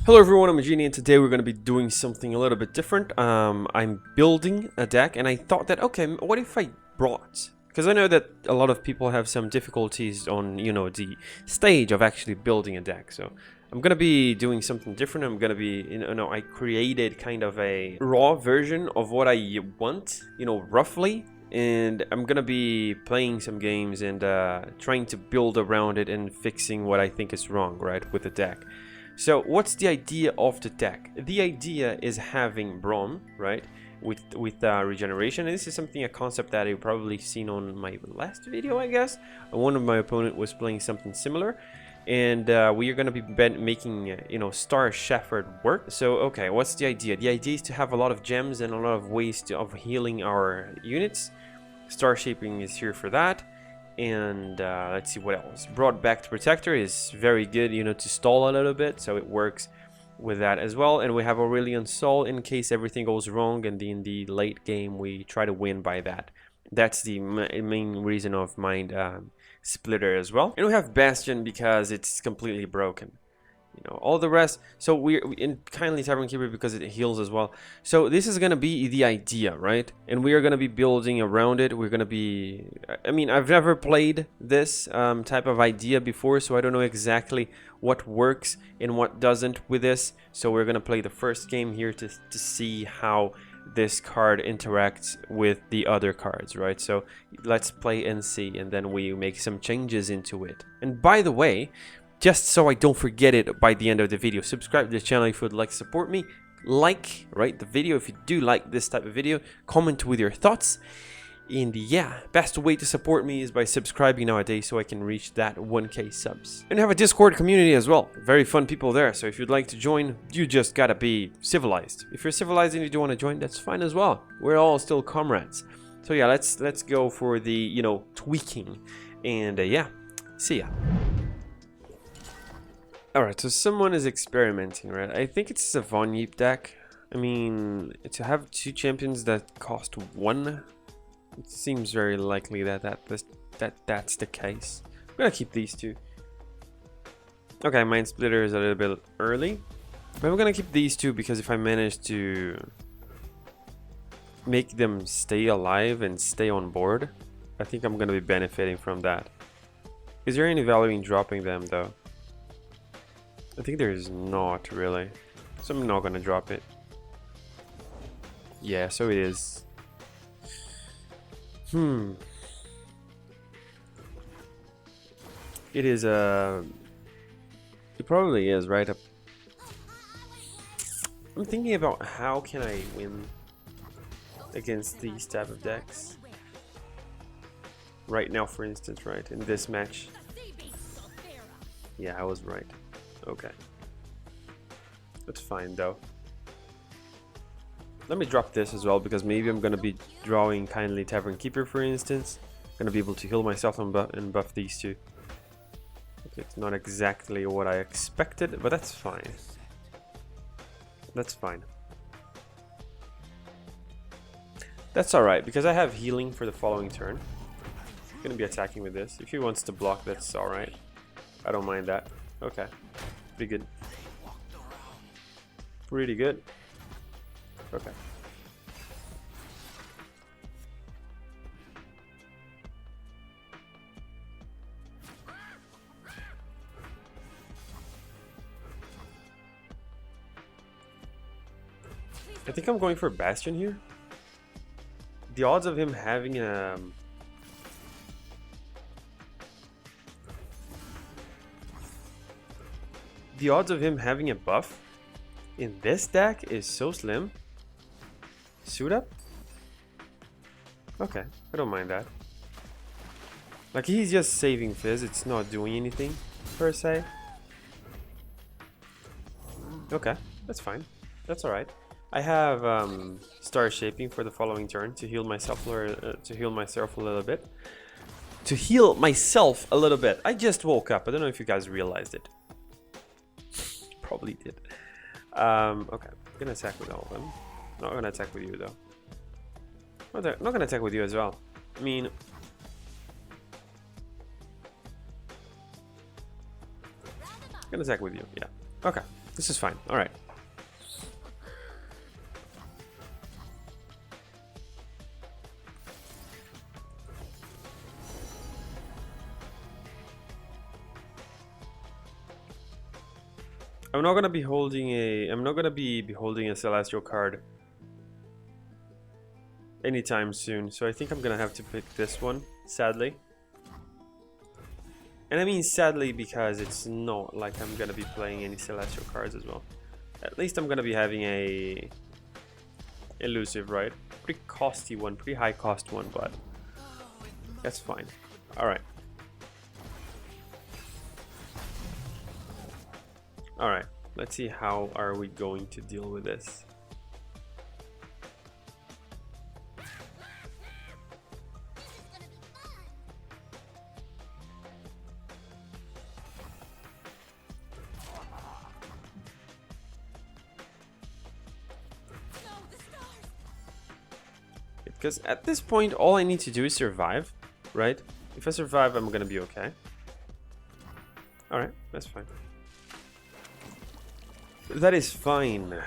Hello everyone, I'm Genie, and today we're going to be doing something a little bit different. I'm building a deck, and I thought that, okay, what if I brought... Because I know that a lot of people have some difficulties on, you know, the stage of actually building a deck. So I'm going to be doing something different. I'm going to be, I created kind of a raw version of what I want, roughly. And I'm going to be playing some games and trying to build around it and fixing what I think is wrong, right, with the deck. So what's the idea of the deck? The idea is having Braum, right, with regeneration. And this is a concept that you've probably seen on my last video, I guess. One of my opponent was playing something similar, and we are going to be making Star Shepherd work. So okay, what's the idea? The idea is to have a lot of gems and a lot of ways of healing our units. Star Shaping is here for that. And let's see what else. Broadbacked Protector is very good, to stall a little bit, so it works with that as well. And we have Aurelion Sol in case everything goes wrong, and in the late game we try to win by that. That's the main reason of Mind Splitter as well. And we have Bastion because it's completely broken. All the rest. So we're in Kindly Tavern Keeper because it heals as well. So this is going to be the idea, right? And we are going to be building around it. We're going to be... I mean, I've never played this type of idea before, so I don't know exactly what works and what doesn't with this. So we're going to play the first game here to see how this card interacts with the other cards, right? So let's play and see, and then we make some changes into it. And by the way, just so I don't forget it by the end of the video, subscribe to the channel if you would like to support me. Like, right, the video if you do like this type of video. Comment with your thoughts. And yeah, best way to support me is by subscribing nowadays so I can reach that 1K subs. And I have a Discord community as well. Very fun people there. So if you'd like to join, you just gotta be civilized. If you're civilized and you do want to join, that's fine as well. We're all still comrades. So yeah, let's go for the, tweaking. And yeah, see ya. Alright, so someone is experimenting, right? I think it's a Von Yeep deck. I mean, to have two champions that cost one, it seems very likely that's the case. I'm gonna keep these two. Okay, Mind Splitter is a little bit early, but I'm gonna keep these two because if I manage to make them stay alive and stay on board, I think I'm gonna be benefiting from that. Is there any value in dropping them though? I think there is not really, so I'm not gonna drop it. Yeah, so it is. It is it probably is, right? I'm thinking about how can I win against these type of decks right now, for instance, right in this match. Yeah, I was right. Okay, that's fine though. Let me drop this as well because maybe I'm gonna be drawing Kindly Tavern Keeper, for instance. I'm gonna be able to heal myself and buff these two. Okay, it's not exactly what I expected, but that's fine. That's fine. That's alright because I have healing for the following turn. I'm gonna be attacking with this. If he wants to block, that's alright. I don't mind that. Okay. Pretty good. Pretty good. Okay. I think I'm going for Bastion here. The odds of him having the odds of him having a buff in this deck is so slim. Suit up? Okay, I don't mind that. Like, he's just saving Fizz, it's not doing anything per se. Okay, that's fine. That's alright. I have Star Shaping for the following turn to heal myself a little bit. I just woke up. I don't know if you guys realized it. Probably did. Okay, I'm gonna attack with all of them. Not gonna attack with you though. Not gonna attack with you as well. I mean, gonna attack with you. Yeah. Okay. This is fine. Alright. I'm not gonna be holding a Celestial card anytime soon, so I think I'm gonna have to pick this one, sadly. And I mean sadly because it's not like I'm gonna be playing any Celestial cards as well. At least I'm gonna be having a elusive, right? Pretty costly one, pretty high cost one, but that's fine. Alright. Alright, let's see how are we going to deal with this. Because at this point, all I need to do is survive, right? If I survive, I'm gonna be okay. Alright, that's fine. That is fine. I'm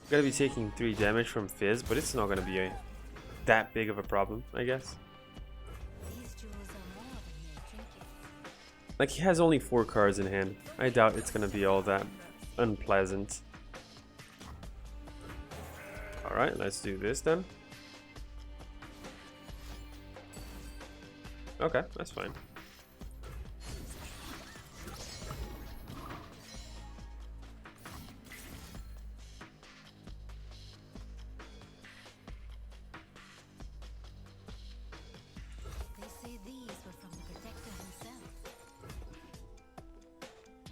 gonna be taking 3 damage from Fizz, but it's not gonna be that big of a problem, I guess. Like, he has only 4 cards in hand. I doubt it's gonna be all that unpleasant. Alright, let's do this then. Okay, that's fine.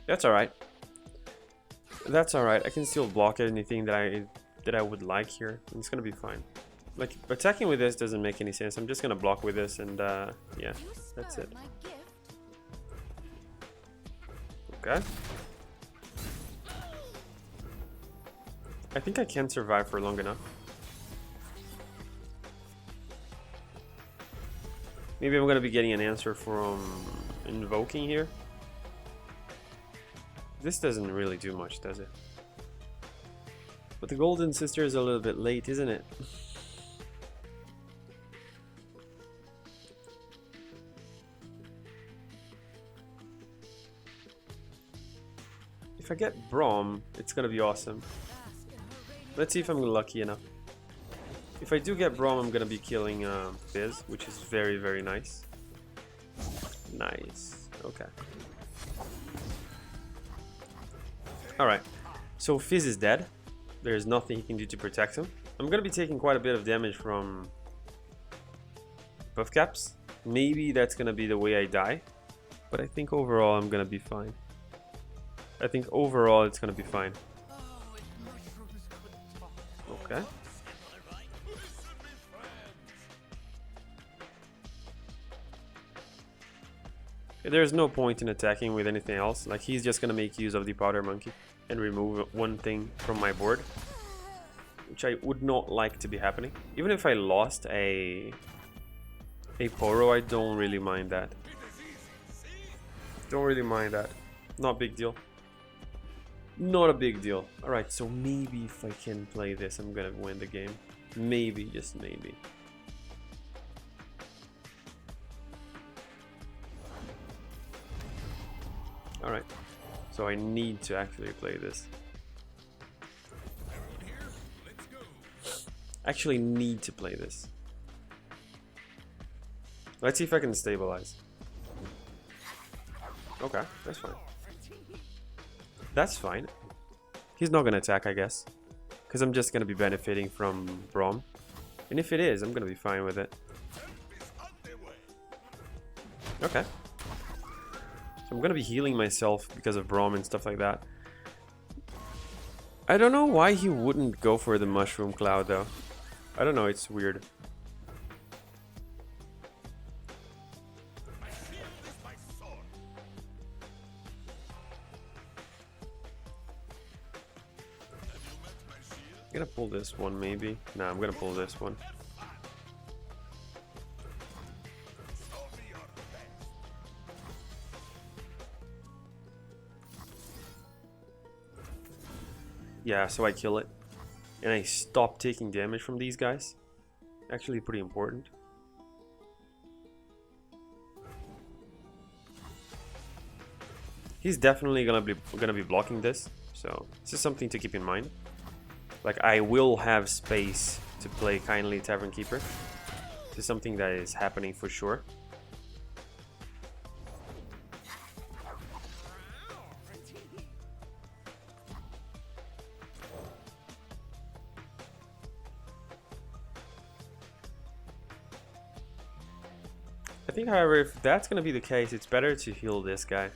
That's alright. That's alright. I can still block anything that I would like here. It's gonna be fine. Like, attacking with this doesn't make any sense. I'm just gonna block with this and yeah, that's it. Okay. I think I can survive for long enough. Maybe I'm gonna be getting an answer from invoking here. This doesn't really do much, does it? But the Golden Sister is a little bit late, isn't it? If I get Braum, it's gonna be awesome. Let's see if I'm lucky enough. If I do get Braum, I'm gonna be killing Fizz, which is very, very nice. Nice. Okay. Alright. So Fizz is dead. There's nothing he can do to protect him. I'm gonna be taking quite a bit of damage from buff caps. Maybe that's gonna be the way I die. But I think overall I'm gonna be fine. I think overall it's gonna be fine. Okay. There's no point in attacking with anything else. Like, he's just gonna make use of the powder monkey and remove one thing from my board, which I would not like to be happening. Even if I lost a Poro, I don't really mind that. Don't really mind that. Not a big deal. Not a big deal. Alright, so maybe if I can play this, I'm gonna win the game. Maybe, just maybe. Alright, so I need to actually play this. Actually need to play this. Let's see if I can stabilize. Okay, that's fine. That's fine. He's not gonna attack, I guess, because I'm just gonna be benefiting from Braum. And if it is, I'm gonna be fine with it. Okay. So I'm gonna be healing myself because of Braum and stuff like that. I don't know why he wouldn't go for the Mushroom Cloud though. I don't know, it's weird. I'm gonna pull this one maybe. Nah, I'm gonna pull this one. Yeah, so I kill it. And I stop taking damage from these guys. Actually pretty important. He's definitely gonna be blocking this, so this is something to keep in mind. Like, I will have space to play Kindly Tavern Keeper. This is something that is happening for sure. I think, however, if that's gonna be the case, it's better to heal this guy.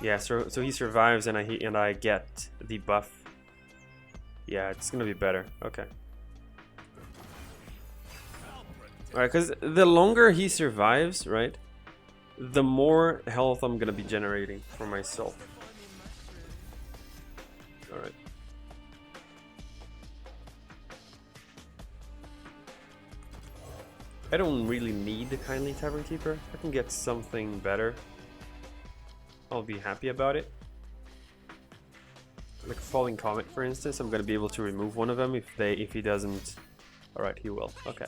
Yeah, so he survives and I get the buff. Yeah, it's gonna be better. Okay. Alright, because the longer he survives, right, the more health I'm gonna be generating for myself. Alright. I don't really need the Kindly Tavern Keeper. If I can get something better, I'll be happy about it. Like Falling Comet, for instance, I'm gonna be able to remove one of them if he doesn't. Alright, he will. Okay.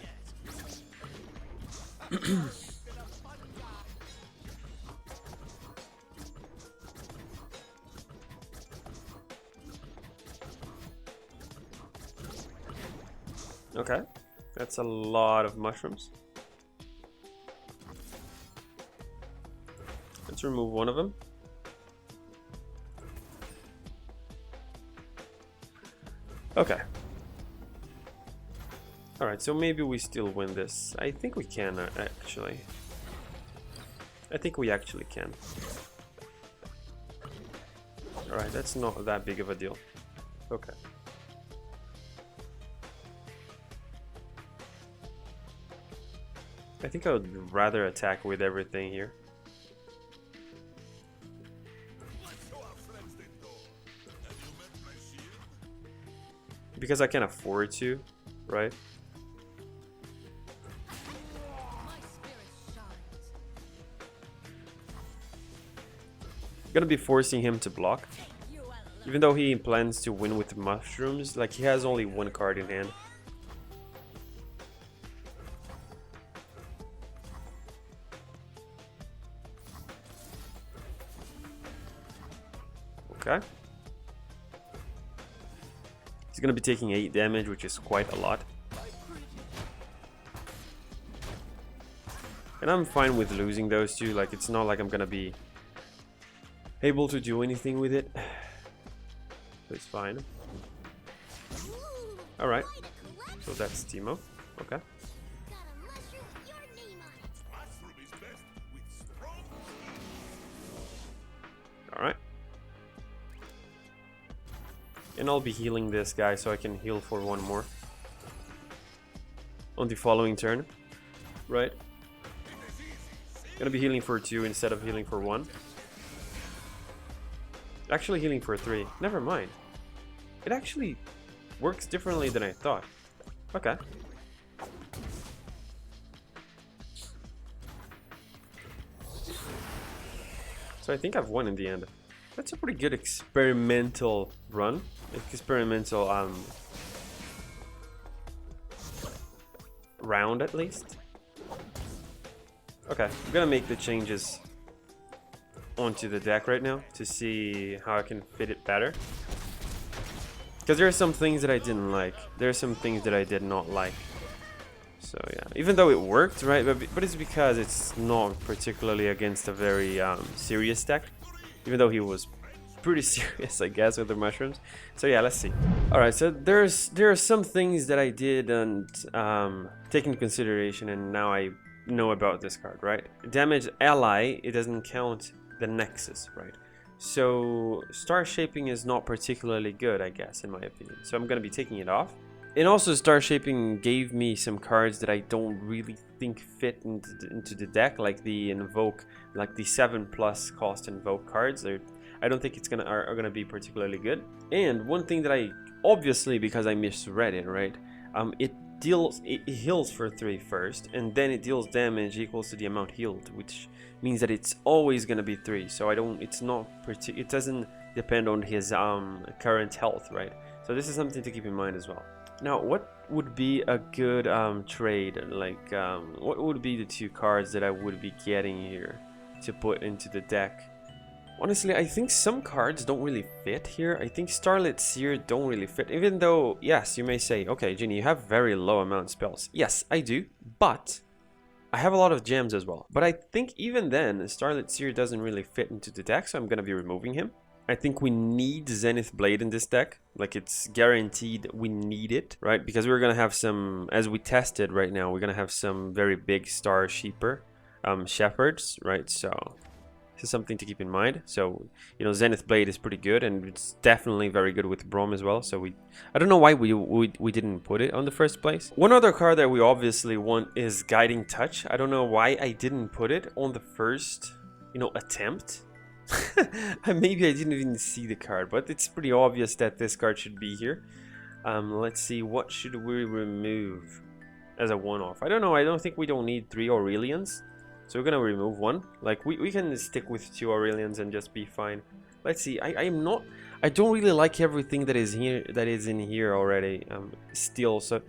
Okay, that's a lot of mushrooms. Let's remove one of them. Okay. Alright, so maybe we still win this. I think we can, actually. I think we actually can. Alright, that's not that big of a deal. Okay. I think I would rather attack with everything here. Because I can afford to, right? I'm gonna be forcing him to block. Even though he plans to win with mushrooms, like he has only one card in hand. Okay. He's gonna be taking 8 damage, which is quite a lot. And I'm fine with losing those two, like it's not like I'm gonna be able to do anything with it. So it's fine. Alright. So that's Timo. Okay. Alright. And I'll be healing this guy so I can heal for one more on the following turn, right? Gonna be healing for 2 instead of healing for 1. Actually healing for 3. Never mind. It actually works differently than I thought. Okay. So I think I've won in the end. That's a pretty good experimental run. Experimental round at least. Okay, I'm gonna make the changes onto the deck right now to see how I can fit it better. Because there are some things that I didn't like. There are some things that I did not like. So yeah, even though it worked, right? But it's because it's not particularly against a very serious deck. Even though he was pretty serious, I guess, with the mushrooms. So yeah, let's see. Alright, so there are some things that I didn't take into consideration, and now I know about this card, right? Damage ally, it doesn't count the nexus, right? So star shaping is not particularly good, I guess, in my opinion. So I'm gonna be taking it off. And also star shaping gave me some cards that I don't really think fit into the deck, like the invoke, like the 7+ cost invoke cards. I don't think it's are gonna be particularly good. And one thing that I obviously, because I misread it, right? It it heals for 3 first, and then it deals damage equals to the amount healed, which means that it's always gonna be 3. So it doesn't depend on his current health, right? So this is something to keep in mind as well. Now, what would be a good trade? Like, what would be the 2 cards that I would be getting here to put into the deck? Honestly, I think some cards don't really fit here. I think Starlit Seer don't really fit, even though, yes, you may say, okay, Ginny, you have very low amount of spells. Yes, I do, but I have a lot of gems as well. But I think even then, Starlit Seer doesn't really fit into the deck, so I'm going to be removing him. I think we need Zenith Blade in this deck. Like, it's guaranteed we need it, right? Because we're going to have some, as we tested right now, we're going to have some very big Star Sheeper Shepherds, right? So this is something to keep in mind. So, you know, Zenith Blade is pretty good, and it's definitely very good with Braum as well. So I don't know why we didn't put it on the first place. One other card that we obviously want is Guiding Touch. I don't know why I didn't put it on the first, you know, attempt. Maybe I didn't even see the card, but it's pretty obvious that this card should be here. Let's see, what should we remove as a one-off? I don't know. I don't think we don't need 3 Aurelions, so we're gonna remove 1. Like, we can stick with 2 Aurelions and just be fine. Let's see. I don't really like everything that is in here already still. So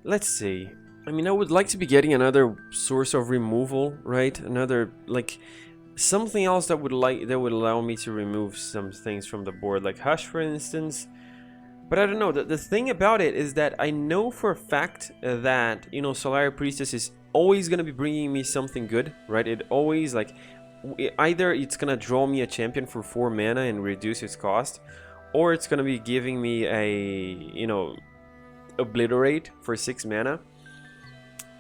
let's see. I mean, I would like to be getting another source of removal, right? Another, like, something else that would allow me to remove some things from the board, like Hush, for instance. But I don't know. The thing about it is that I know for a fact that, you know, Solari Priestess is always going to be bringing me something good, right? It always, like, either it's going to draw me a champion for 4 mana and reduce its cost, or it's going to be giving me a, you know, Obliterate for 6 mana.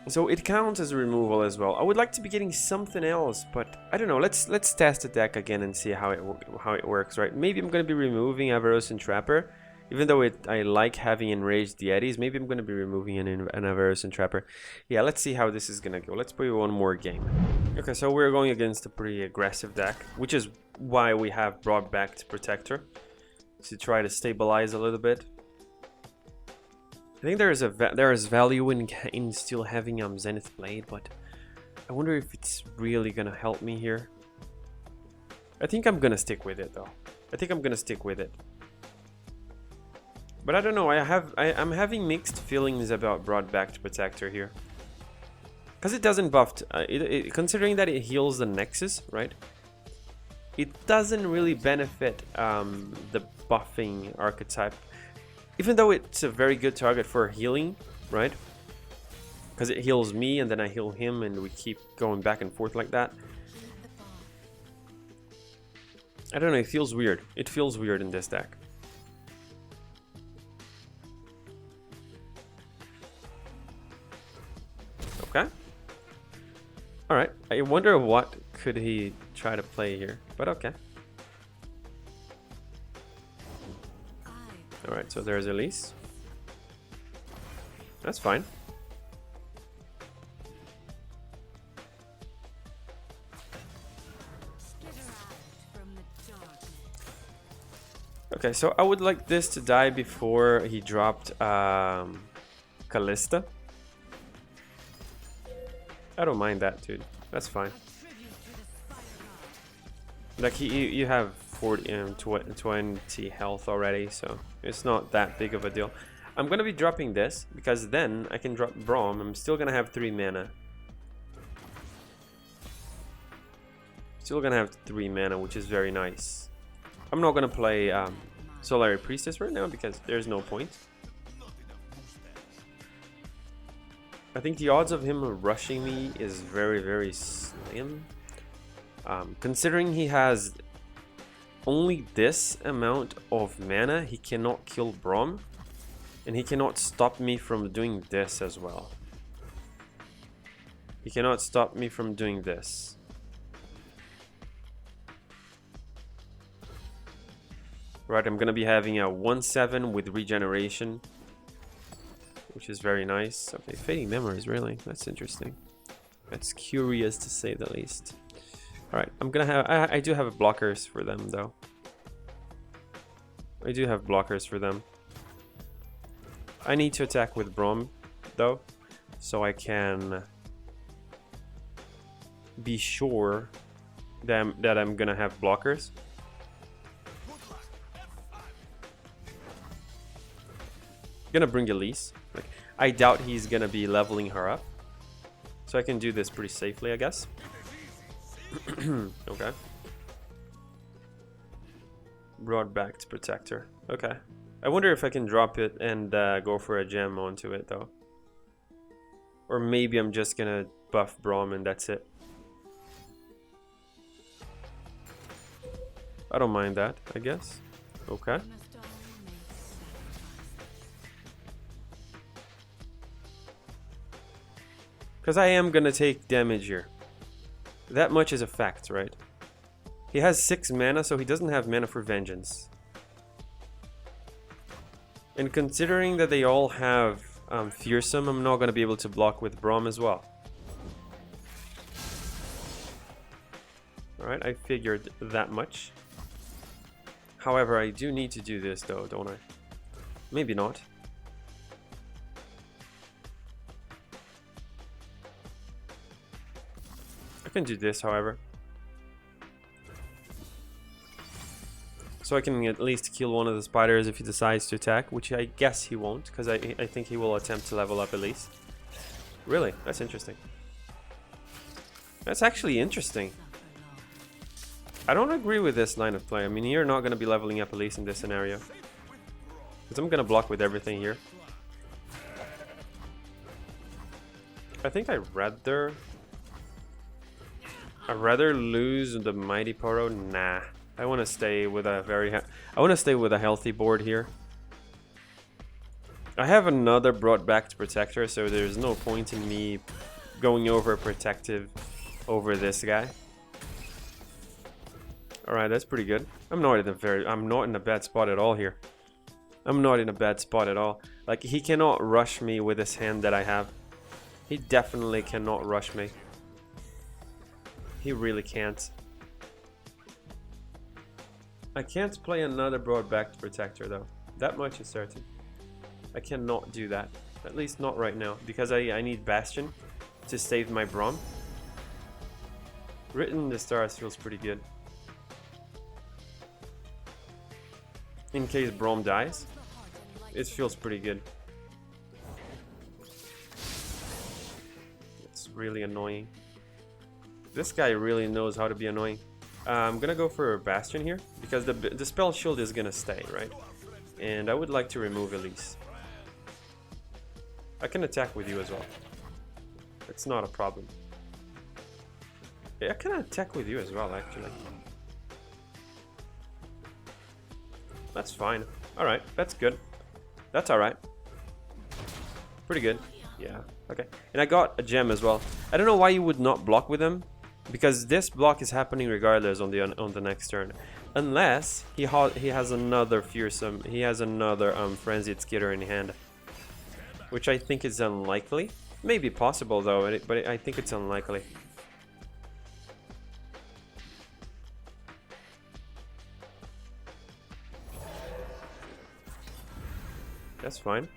So it counts as a removal as well. I would like to be getting something else, but I don't know. Let's test the deck again and see how it works, right? Maybe I'm going to be removing Avaros and Trapper. Even though I like having Enraged Deities, maybe I'm going to be removing an Avaros and Trapper. Yeah, let's see how this is going to go. Let's play one more game. Okay, so we're going against a pretty aggressive deck, which is why we have Broadbacked Protector, to try to stabilize a little bit. I think there is value in still having Zenith Blade, but I wonder if it's really gonna help me here. I think I'm gonna stick with it though. I think I'm gonna stick with it. But I don't know. I'm having mixed feelings about Broadbacked Protector here, because it doesn't buff. Considering that it heals the Nexus, right? It doesn't really benefit the buffing archetype. Even though it's a very good target for healing, right? Because it heals me and then I heal him and we keep going back and forth like that. I don't know, it feels weird. It feels weird in this deck. Okay. Alright, I wonder what could he try to play here, but okay. Alright, so there's Elise. That's fine. Okay, so I would like this to die before he dropped Callista. I don't mind that, dude. That's fine. Like, you have 20 health already, so it's not that big of a deal. I'm gonna be dropping this because then I can drop Braum. I'm still gonna have 3 mana. Still gonna have 3 mana, which is very nice. I'm not gonna play Solari Priestess right now because there's no point. I think the odds of him rushing me is very, very slim. Considering he has only this amount of mana, he cannot kill Braum, and he cannot stop me from doing this as well. He cannot stop me from doing this. Right, I'm gonna be having a 1/7 with regeneration, which is very nice. Okay, Fading Memories, really? That's interesting. That's curious to say the least. Alright, I'm gonna have... I do have blockers for them, though. I do have blockers for them. I need to attack with Braum though, so I can be sure that I'm gonna have blockers. Gonna bring Elise. Like, I doubt he's gonna be leveling her up, so I can do this pretty safely, I guess. Okay. Broadbacked Protector. Okay. I wonder if I can drop it and go for a gem onto it, though. Or maybe I'm just gonna buff Braum and that's it. I don't mind that, I guess. Okay. Because I am gonna take damage here. That much is a fact, right? He has 6 mana, so he doesn't have mana for Vengeance. And considering that they all have Fearsome, I'm not gonna be able to block with Braum as well. Alright, I figured that much. However, I do need to do this though, don't I? Maybe not. I can do this, however. So I can at least kill one of the spiders if he decides to attack, which I guess he won't, because I think he will attempt to level up at least. Really? That's interesting. That's actually interesting. I don't agree with this line of play. I mean, you're not going to be leveling up Elise in this scenario. Because I'm going to block with everything here. I think I'd rather lose the Mighty Poro. Nah. I want to stay with a healthy board here. I have another Broadbacked Protector, so there's no point in me going over protective over this guy. Alright, that's pretty good. I'm not in a bad spot at all here. I'm not in a bad spot at all. Like, he cannot rush me with this hand that I have. He definitely cannot rush me. He really can't. I can't play another Broadbacked Protector though. That much is certain. I cannot do that. At least not right now. Because I need Bastion to save my Braum. Written in the Stars feels pretty good. In case Braum dies, it feels pretty good. It's really annoying. This guy really knows how to be annoying. I'm gonna go for a Bastion here, because the spell shield is gonna stay, right? And I would like to remove Elise. I can attack with you as well. It's not a problem. Yeah, I can attack with you as well, actually. That's fine. Alright, that's good. That's alright. Pretty good. Yeah, okay. And I got a gem as well. I don't know why you would not block with him, because this block is happening regardless on the next turn. Unless he has another Fearsome, he has another Frenzied Skitter in hand. Which I think is unlikely. Maybe possible though, but I think it's unlikely. That's fine.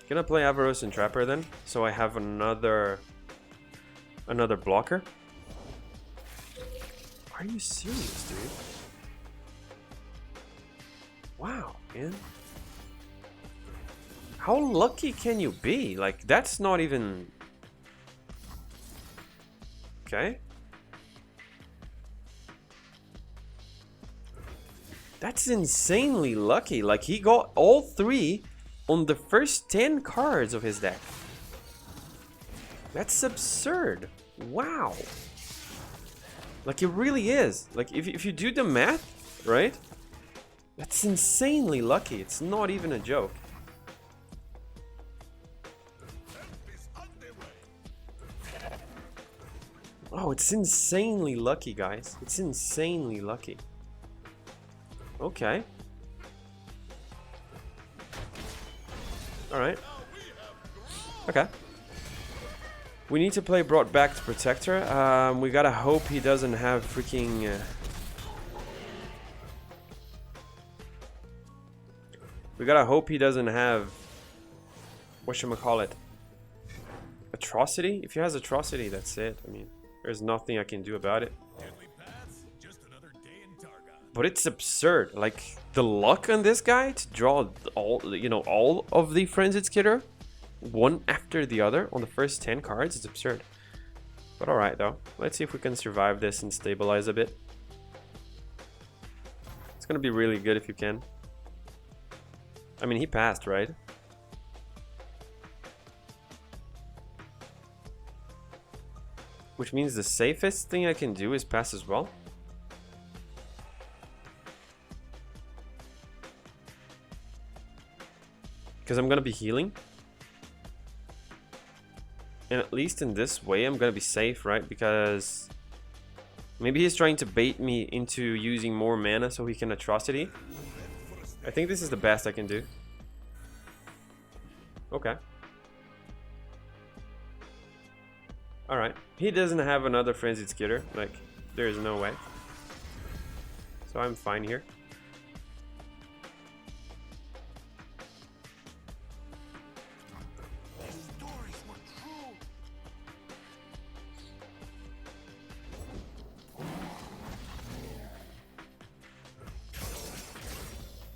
Gonna play Avaros and Trapper then, so I have another blocker. Are you serious, dude? Wow, man. How lucky can you be? Like, that's not even... Okay. That's insanely lucky. Like, he got all 3 on the first 10 cards of his deck. That's absurd. Wow. Like, it really is. Like, if you do the math, right? That's insanely lucky. It's not even a joke. Oh, it's insanely lucky, guys. It's insanely lucky. Okay. Alright. Okay. We need to play Broadbacked Protector. We gotta hope he doesn't have freaking... we gotta hope he doesn't have... whatchamacallit? Atrocity? If he has Atrocity, that's it. I mean, there's nothing I can do about it. But it's absurd. Like, the luck on this guy to draw all, you know, all of the Frenzied Skitter, one after the other on the first 10 cards, it's absurd. But alright though, let's see if we can survive this and stabilize a bit. It's gonna be really good if you can. I mean, he passed, right? Which means the safest thing I can do is pass as well. Because I'm gonna be healing. And at least in this way, I'm gonna be safe, right? Because maybe he's trying to bait me into using more mana so he can Atrocity. I think this is the best I can do. Okay. Alright. He doesn't have another Frenzied Skitter. Like, there is no way. So I'm fine here.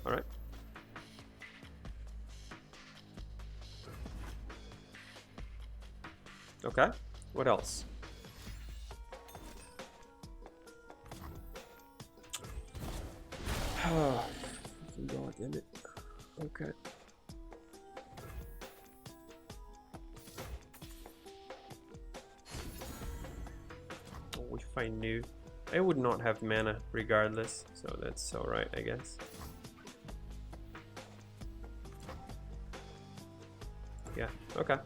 Alright. Okay. What else? Oh, God damn it. Okay. Oh, if I knew. I would not have mana regardless, so that's alright, I guess. Yeah, okay.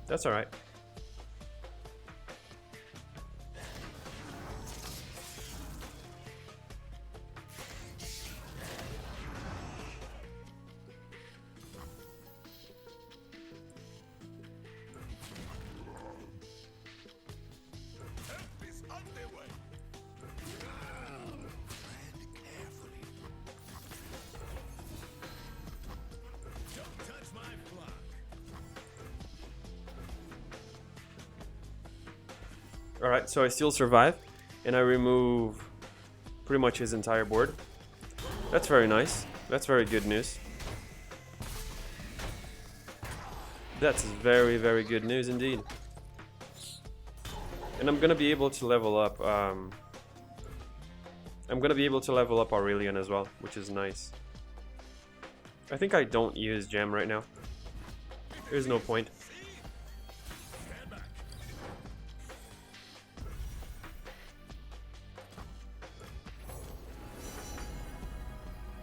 That's alright. Alright, so I still survive, and I remove pretty much his entire board. That's very nice. That's very good news. That's very, very good news indeed. And I'm gonna be able to level up, I'm gonna be able to level up Aurelion as well, which is nice. I think I don't use Gem right now. There's no point.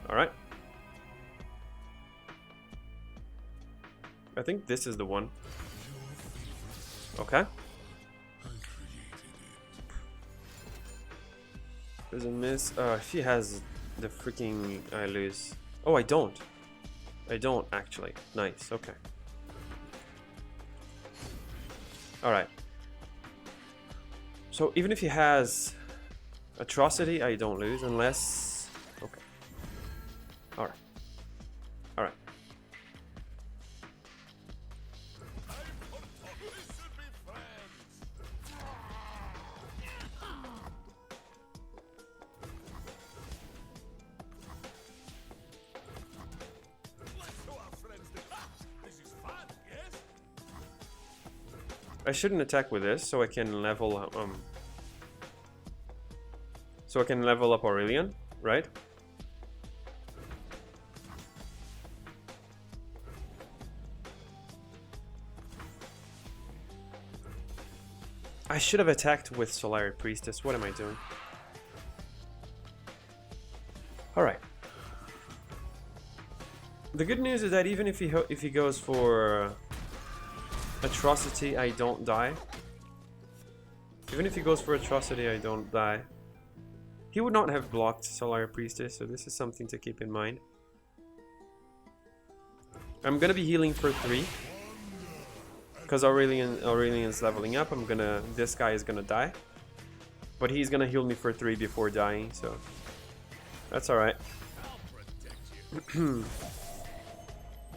Alright. I think this is the one. Okay. Doesn't miss. If he has the freaking... I lose. Oh, I don't. I don't, actually. Nice, okay. Alright. So, even if he has Atrocity, I don't lose, unless... Okay. Alright. Alright. I shouldn't attack with this, so I can level up Aurelion, right? I should have attacked with Solar Priestess. What am I doing? Alright. The good news is that even if he goes for Atrocity, I don't die. Even if he goes for Atrocity, I don't die. He would not have blocked Solar Priestess, so this is something to keep in mind. I'm gonna be healing for 3. Because Aurelion's leveling up. This guy is gonna die. But he's gonna heal me for 3 before dying, so that's alright.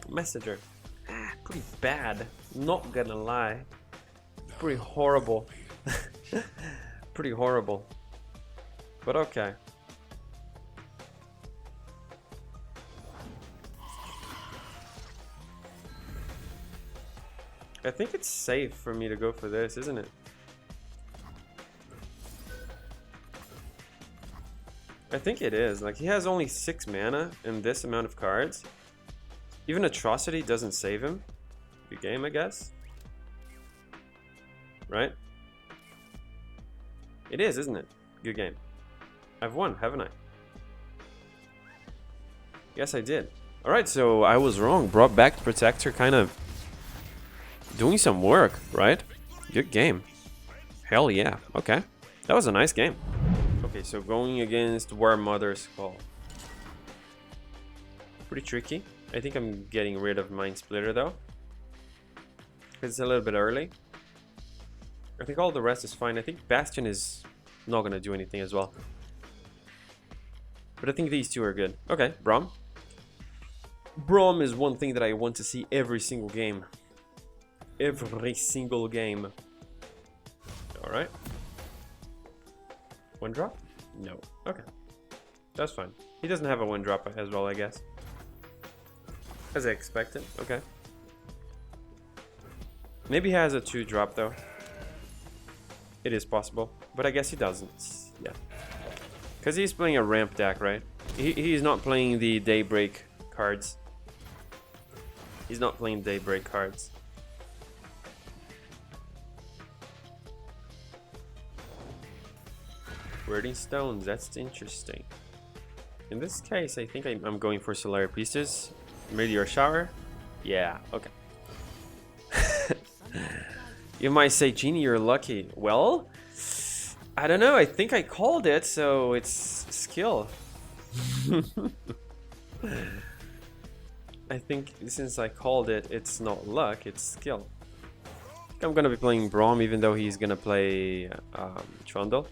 Messenger. Pretty bad. Not gonna lie. Pretty horrible. Pretty horrible. But okay. I think it's safe for me to go for this, isn't it? I think it is. Like, he has only 6 mana and this amount of cards. Even Atrocity doesn't save him. Good game, I guess. Right? It is, isn't it? Good game. I've won, haven't I? Yes, I did. Alright, so I was wrong. Broadbacked Protector kind of doing some work, right? Good game. Hell yeah. Okay. That was a nice game. Okay, so going against War Mother's Call. Pretty tricky. I think I'm getting rid of Mind Splitter though. Because it's a little bit early. I think all the rest is fine. I think Bastion is not going to do anything as well. But I think these two are good. Okay, Braum. Braum is one thing that I want to see every single game. Every single game. Alright. 1 drop? No. Okay. That's fine. He doesn't have a 1 drop as well, I guess. As I expected. Okay. Maybe he has a 2 drop though. It is possible. But I guess he doesn't. Yeah. Because he's playing a ramp deck, right? He's not playing the Daybreak cards. He's not playing Daybreak cards. Wording stones, that's interesting. In this case, I think I'm going for Solar Pieces. Meteor Shower? Yeah, okay. You might say, Genie, you're lucky. Well, I don't know. I think I called it, so it's skill. I think since I called it, it's not luck, it's skill. I think I'm gonna be playing Braum, even though he's gonna play Trundle.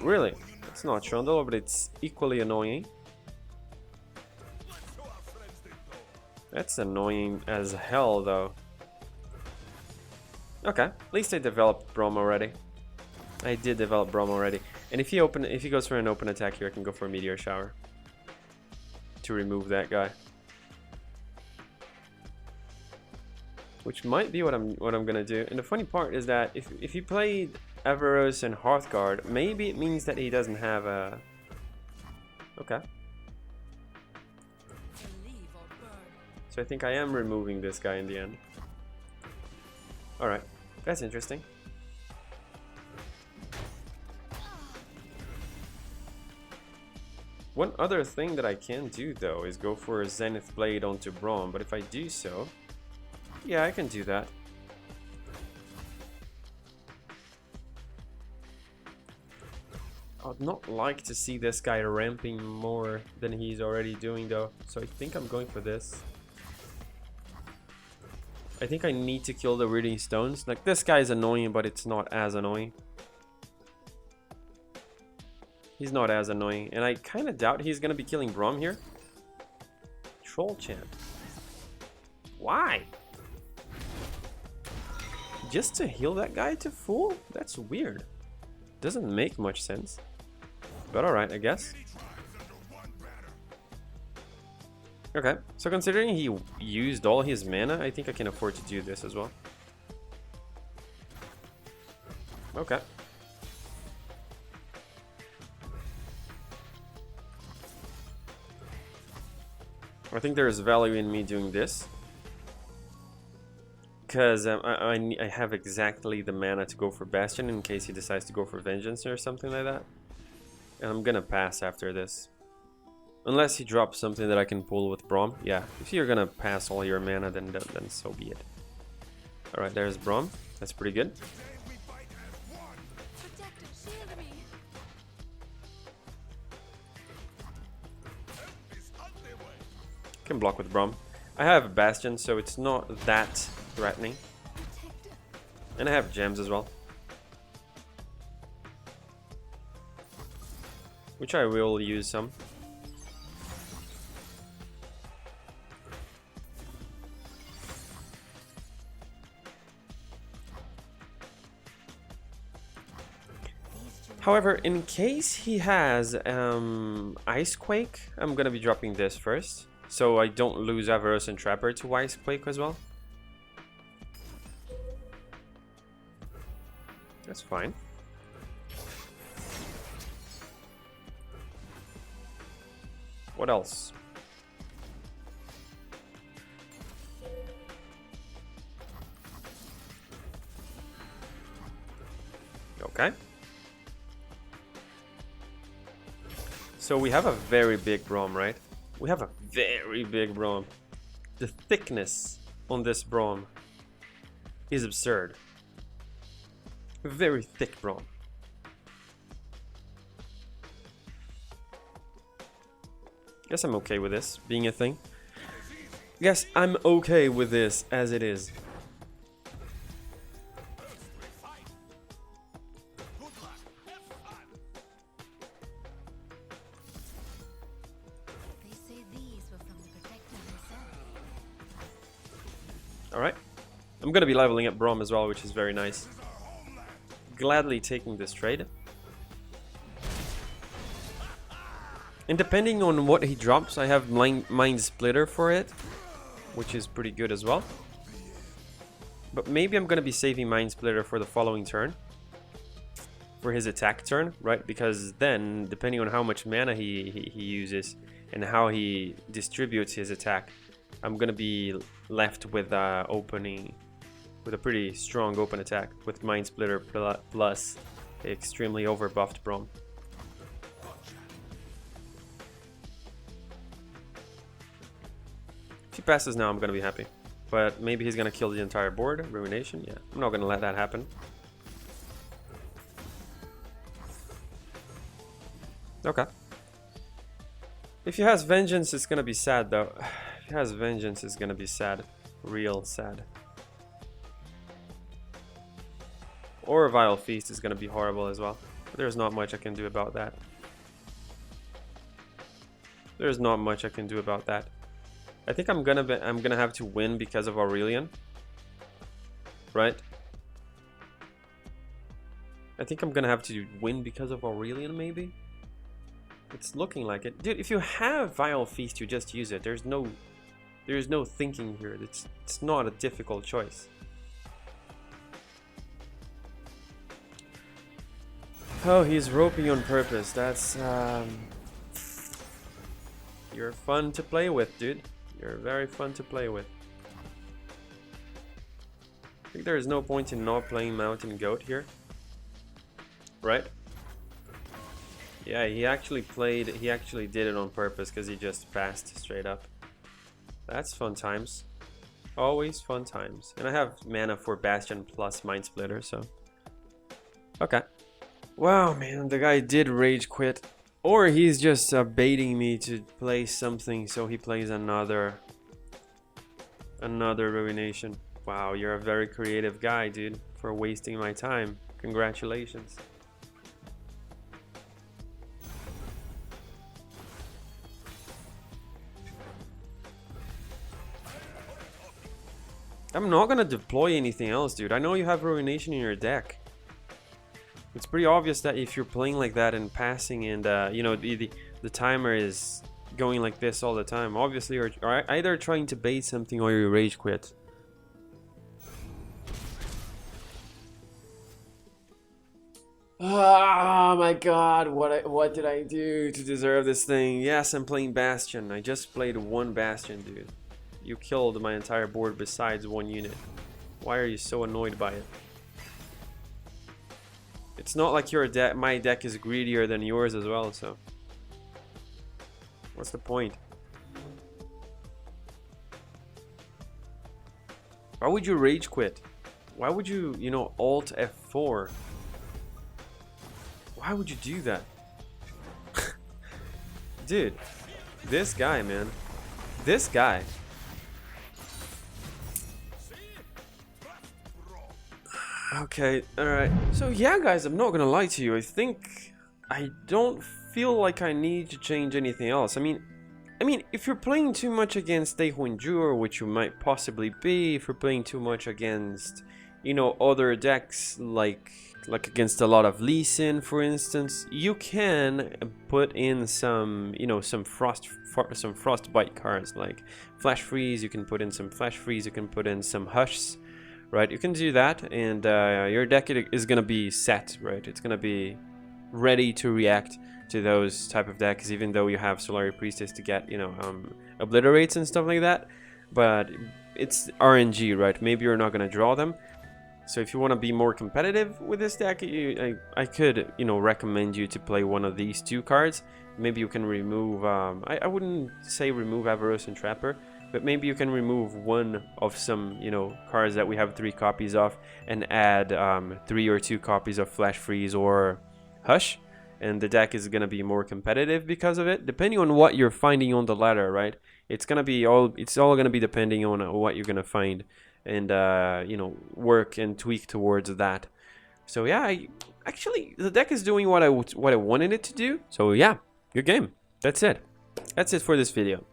Really? It's not Trundle, but it's equally annoying. That's annoying as hell, though. Okay, at least I developed Braum already. I did develop Braum already. And if he goes for an open attack here, I can go for a Meteor Shower to remove that guy. Which might be what I'm gonna do. And the funny part is that if he played Everos and Hearthguard, maybe it means that he doesn't have a... Okay. So I think I am removing this guy in the end. Alright, that's interesting. One other thing that I can do though is go for a Zenith Blade onto Braum, but if I do so... Yeah, I can do that. I'd not like to see this guy ramping more than he's already doing though, so I think I'm going for this. I think I need to kill the Reading Stones. Like, this guy is annoying, but it's not as annoying. He's not as annoying, and I kind of doubt he's gonna be killing Braum here. Troll Chant. Why? Just to heal that guy to full? That's weird. Doesn't make much sense. But alright, I guess. Okay, so considering he used all his mana, I think I can afford to do this as well. Okay. I think there is value in me doing this. Because I have exactly the mana to go for Bastion in case he decides to go for Vengeance or something like that. And I'm gonna pass after this. Unless he drops something that I can pull with Braum. Yeah, if you're gonna pass all your mana, then so be it. Alright, there's Braum. That's pretty good. can block with Braum. I have a Bastion, so it's not that threatening. And I have gems as well. Which I will use some. However, in case he has Ice Quake, I'm gonna be dropping this first, so I don't lose Averus and Trapper to Ice Quake as well. That's fine. What else? Okay. So we have a very big Braum, right? We have a very big Braum. The thickness on this Braum is absurd. A very thick Braum. Guess I'm okay with this being a thing. Guess I'm okay with this as it is. Alright. I'm gonna be leveling up Braum as well, which is very nice. Gladly taking this trade. And depending on what he drops, I have Mind Splitter for it, which is pretty good as well. But maybe I'm gonna be saving Mind Splitter for the following turn. For his attack turn, right? Because then, depending on how much mana he uses and how he distributes his attack, I'm gonna be left with opening with a pretty strong open attack with Mind Splitter plus extremely overbuffed Braum. If he passes now, I'm gonna be happy. But maybe he's gonna kill the entire board. Ruination, yeah. I'm not gonna let that happen. Okay. If he has Vengeance, it's gonna be sad though. If he has Vengeance, it's gonna be sad. Real sad. Or a Vile Feast is gonna be horrible as well. But there's not much I can do about that. There's not much I can do about that. I think I'm gonna have to win because of Aurelion. Right? I think I'm gonna have to win because of Aurelion, maybe? It's looking like it. Dude, if you have Vile Feast, you just use it. There's no thinking here. It's not a difficult choice. Oh, he's roping on purpose. That's you're fun to play with, dude. You're very fun to play with. I think there is no point in not playing Mountain Goat here. Right? Yeah, he actually did it on purpose because he just passed straight up. That's fun times. Always fun times. And I have mana for Bastion plus Mind Splitter, so. Okay. Wow, man, the guy did rage quit. Or he's just baiting me to play something so he plays another Ruination. Wow, you're a very creative guy, dude, for wasting my time. Congratulations. I'm not gonna deploy anything else, dude. I know you have Ruination in your deck. It's pretty obvious that if you're playing like that and passing and, you know, the timer is going like this all the time, obviously you're either trying to bait something or you rage quit. Oh my god, what did I do to deserve this thing? Yes, I'm playing Bastion. I just played one Bastion, dude. You killed my entire board besides one unit. Why are you so annoyed by it? It's not like my deck is greedier than yours as well, so what's the point? Why would you rage quit? Why would you, you know, alt F4? Why would you do that? Dude, this guy, man. This guy. Okay, alright. So yeah, guys, I'm not gonna lie to you. I think I don't feel like I need to change anything else. I mean, if you're playing too much against Daehunjur, which you might possibly be, if you're playing too much against, you know, other decks like against a lot of Lee Sin, for instance, you can put in some, you know, some frostbite cards like Flash Freeze. You can put in some Flash Freeze. You can put in some Hush. Right, you can do that, and your deck is gonna be set, right? It's gonna be ready to react to those type of decks, even though you have Solari Priestess to get, you know, obliterates and stuff like that. But it's RNG, right? Maybe you're not gonna draw them. So if you want to be more competitive with this deck, I could, you know, recommend you to play one of these two cards. Maybe you can remove, I wouldn't say remove Avarose and Trapper, but maybe you can remove one of some, you know, cards that we have 3 copies of and add 3 or 2 copies of Flash Freeze or Hush, and the deck is gonna be more competitive because of it. Depending on what you're finding on the ladder, right? It's all gonna be depending on what you're gonna find, and you know, work and tweak towards that. So yeah, actually the deck is doing what I wanted it to do. So yeah, good game. That's it for this video.